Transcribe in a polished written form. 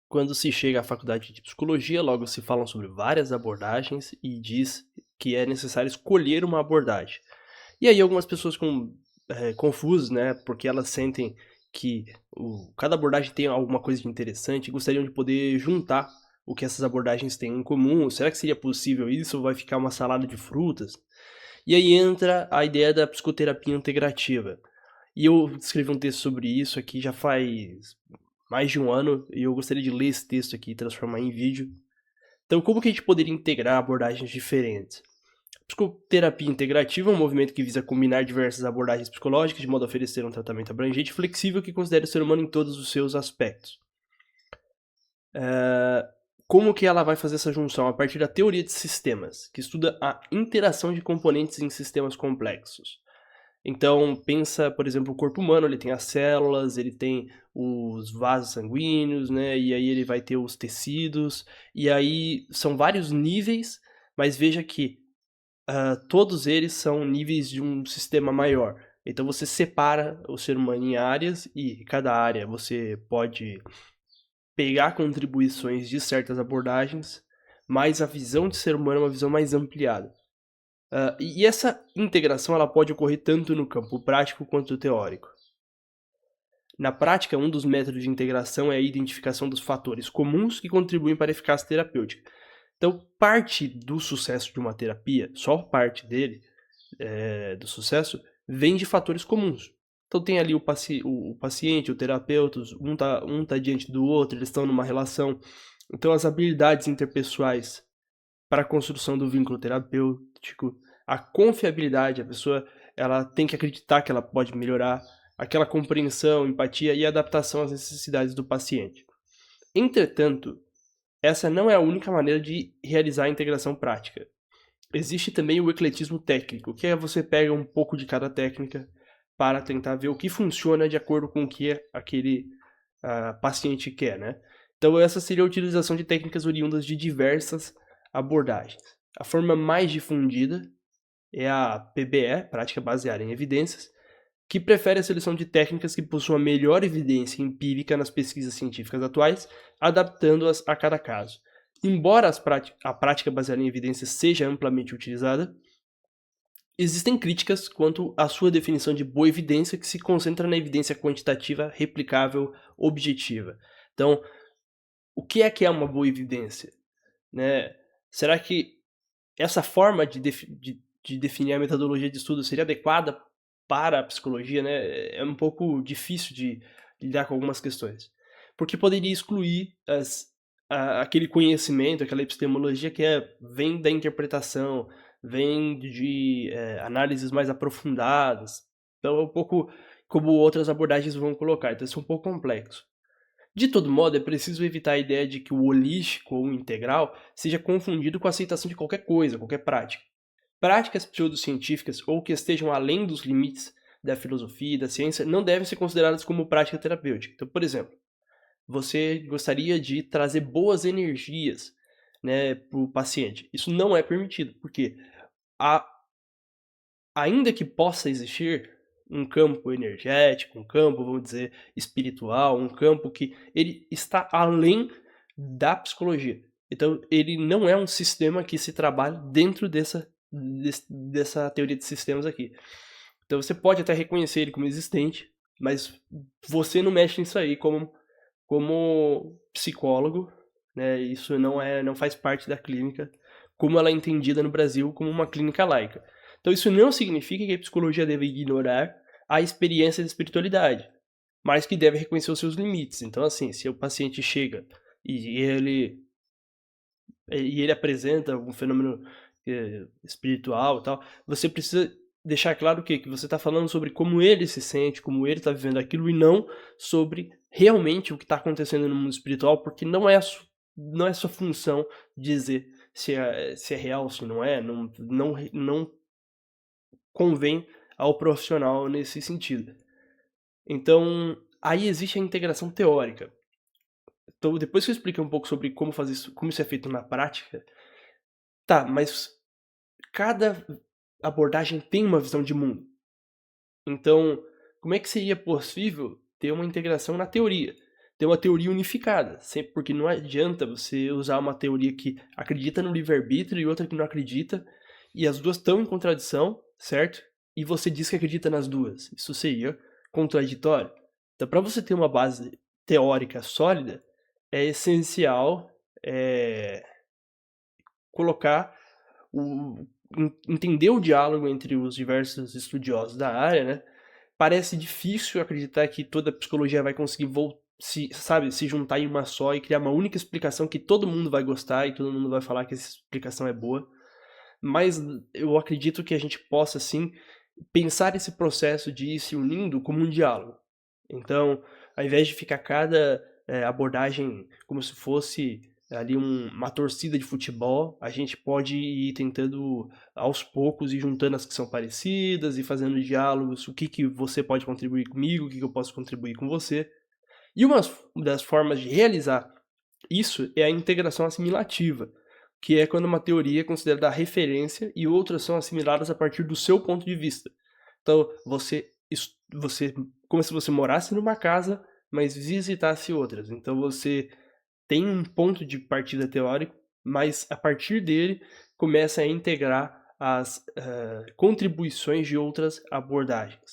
Quando se chega à faculdade de psicologia, logo se falam sobre várias abordagens e diz que é necessário escolher uma abordagem. E aí algumas pessoas ficam confusas, né, porque elas sentem que cada abordagem tem alguma coisa de interessante e gostariam de poder juntar o que essas abordagens têm em comum. Será que seria possível isso ou vai ficar uma salada de frutas? E aí entra a ideia da psicoterapia integrativa. E eu escrevi um texto sobre isso aqui já faz mais de um ano, e eu gostaria de ler esse texto aqui e transformar em vídeo. Então, como que a gente poderia integrar abordagens diferentes? Psicoterapia integrativa é um movimento que visa combinar diversas abordagens psicológicas de modo a oferecer um tratamento abrangente e flexível que considere o ser humano em todos os seus aspectos. Como que ela vai fazer essa junção? A partir da teoria de sistemas, que estuda a interação de componentes em sistemas complexos. Então, pensa, por exemplo, o corpo humano, ele tem as células, ele tem os vasos sanguíneos, né? E aí ele vai ter os tecidos, e aí são vários níveis, mas veja que todos eles são níveis de um sistema maior. Então você separa o ser humano em áreas e cada área você pode pegar contribuições de certas abordagens, mas a visão de ser humano é uma visão mais ampliada. E essa integração ela pode ocorrer tanto no campo prático quanto teórico. Na prática, um dos métodos de integração é a identificação dos fatores comuns que contribuem para a eficácia terapêutica. Então, parte do sucesso de uma terapia, só parte dele, do sucesso, vem de fatores comuns. Então tem ali o paciente, o terapeuta, um tá diante do outro, eles estão numa relação. Então as habilidades interpessoais para a construção do vínculo terapêutico, a confiabilidade, a pessoa ela tem que acreditar que ela pode melhorar, aquela compreensão, empatia e adaptação às necessidades do paciente. Entretanto, essa não é a única maneira de realizar a integração prática. Existe também o ecletismo técnico, que é você pega um pouco de cada técnica para tentar ver o que funciona de acordo com o que aquele paciente quer, né? Então essa seria a utilização de técnicas oriundas de diversas abordagens. A forma mais difundida é a PBE, prática baseada em evidências, que prefere a seleção de técnicas que possuam a melhor evidência empírica nas pesquisas científicas atuais, adaptando-as a cada caso. Embora a prática baseada em evidências seja amplamente utilizada, existem críticas quanto à sua definição de boa evidência, que se concentra na evidência quantitativa, replicável, objetiva. Então, o que é uma boa evidência? Né? Será que essa forma de definir a metodologia de estudo seria adequada para a psicologia? Né? É um pouco difícil de lidar com algumas questões. Porque poderia excluir aquele conhecimento, aquela epistemologia que vem da interpretação, vem de análises mais aprofundadas. Então é um pouco como outras abordagens vão colocar. Então isso é um pouco complexo. De todo modo, é preciso evitar a ideia de que o holístico ou o integral seja confundido com a aceitação de qualquer coisa, qualquer prática. Práticas pseudocientíficas ou que estejam além dos limites da filosofia e da ciência não devem ser consideradas como prática terapêutica. Então, por exemplo, você gostaria de trazer boas energias, né, para o paciente. Isso não é permitido, porque a, ainda que possa existir um campo energético, um campo, vamos dizer, espiritual, um campo que ele está além da psicologia. Então, ele não é um sistema que se trabalha dentro dessa teoria de sistemas aqui. Então, você pode até reconhecer ele como existente, mas você não mexe nisso aí como psicólogo, né? Isso não faz parte da clínica, como ela é entendida no Brasil como uma clínica laica. Então isso não significa que a psicologia deve ignorar a experiência da espiritualidade, mas que deve reconhecer os seus limites. Então assim, se o paciente chega e ele apresenta um fenômeno espiritual e tal, você precisa deixar claro que você está falando sobre como ele se sente, como ele está vivendo aquilo, e não sobre realmente o que está acontecendo no mundo espiritual, porque não é sua função dizer se é real ou se não é, não convém ao profissional nesse sentido. Então, aí existe a integração teórica. Então, depois que eu expliquei um pouco sobre como fazer isso, como isso é feito na prática, tá, mas cada abordagem tem uma visão de mundo. Então, como é que seria possível ter uma integração na teoria? ter uma teoria unificada, sempre porque não adianta você usar uma teoria que acredita no livre-arbítrio e outra que não acredita, e as duas estão em contradição, certo? E você diz que acredita nas duas. Isso seria contraditório. Então, para você ter uma base teórica sólida, é essencial colocar entender o diálogo entre os diversos estudiosos da área, né? Parece difícil acreditar que toda a psicologia vai conseguir se juntar em uma só e criar uma única explicação que todo mundo vai gostar e todo mundo vai falar que essa explicação é boa. Mas eu acredito que a gente possa, sim, pensar esse processo de ir se unindo como um diálogo. Então, ao invés de ficar cada abordagem como se fosse ali uma torcida de futebol, a gente pode ir tentando aos poucos ir juntando as que são parecidas e fazendo diálogos, o que você pode contribuir comigo, o que eu posso contribuir com você. E uma das formas de realizar isso é a integração assimilativa, que é quando uma teoria é considerada a referência e outras são assimiladas a partir do seu ponto de vista. Então, você como se você morasse numa casa, mas visitasse outras. Então, você tem um ponto de partida teórico, mas a partir dele começa a integrar as contribuições de outras abordagens.